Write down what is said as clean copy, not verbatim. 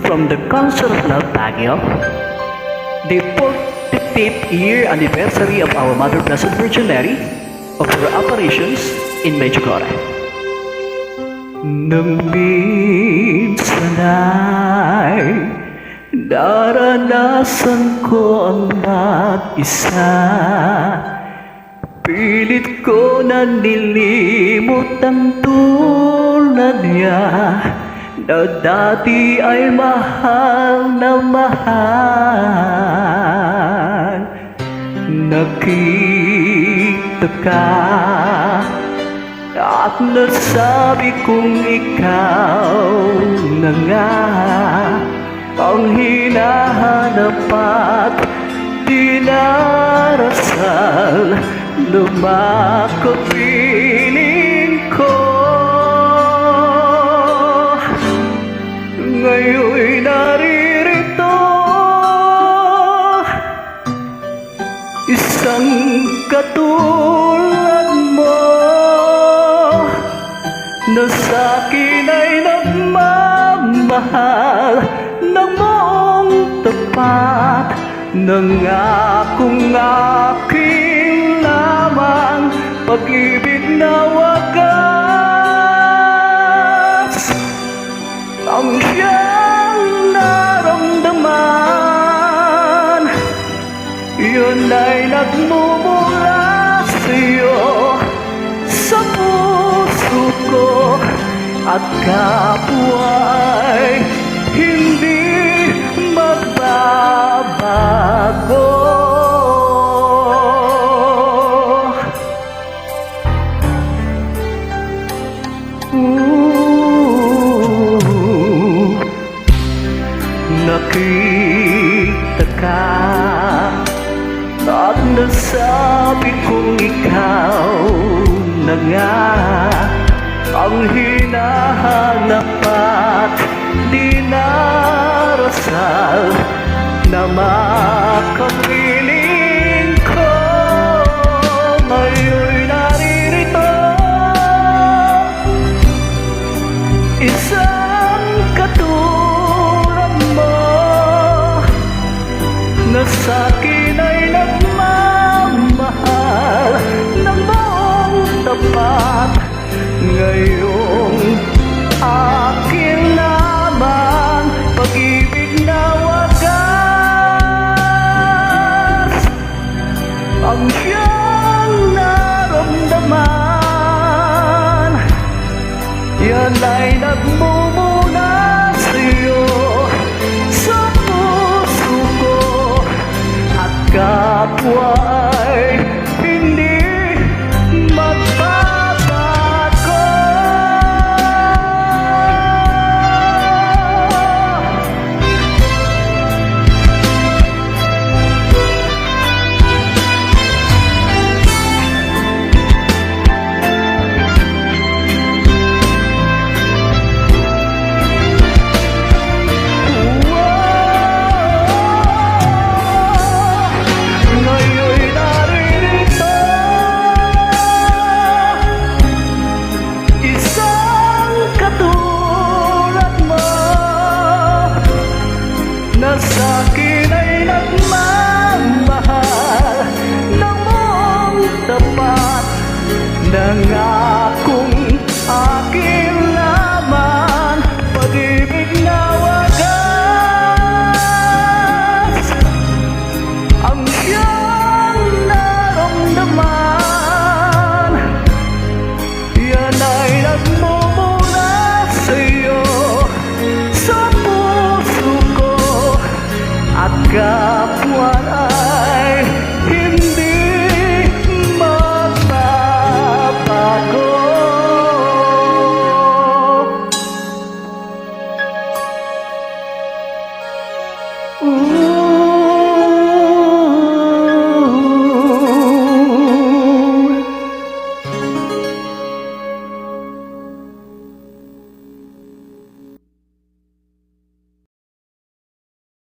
from the Council of Love Baguio, the 45th year anniversary of our Mother Blessed Virgin Mary of her apparitions in Medjugorje. Nang minsan ay naranasan ko ang mag-isa, pilit ko na nilimot ang tulad niya na dati ay mahal na mahal. Nakita ka at nasabi kong ikaw na nga ang hinahanap at dinarasal. Lumakapiling ko, ngayon'y naririto, isang katulad mo na sa'kin ay nagmamahal ng buong tapat, nangakong aking lamang pag-ibig na wagas. Ang siyang naramdaman, yun ay nagmumula sa'yo, sa puso ko, at kapwa ay hindi magbabago. Nakita ka at nasabi kong ikaw na nga ang hinahanap at dinarasal na makapiling ko. Ngayon'y naririto, isang katulad mo na sa'kin ay nagmamahal ng buong tapat. Ngayon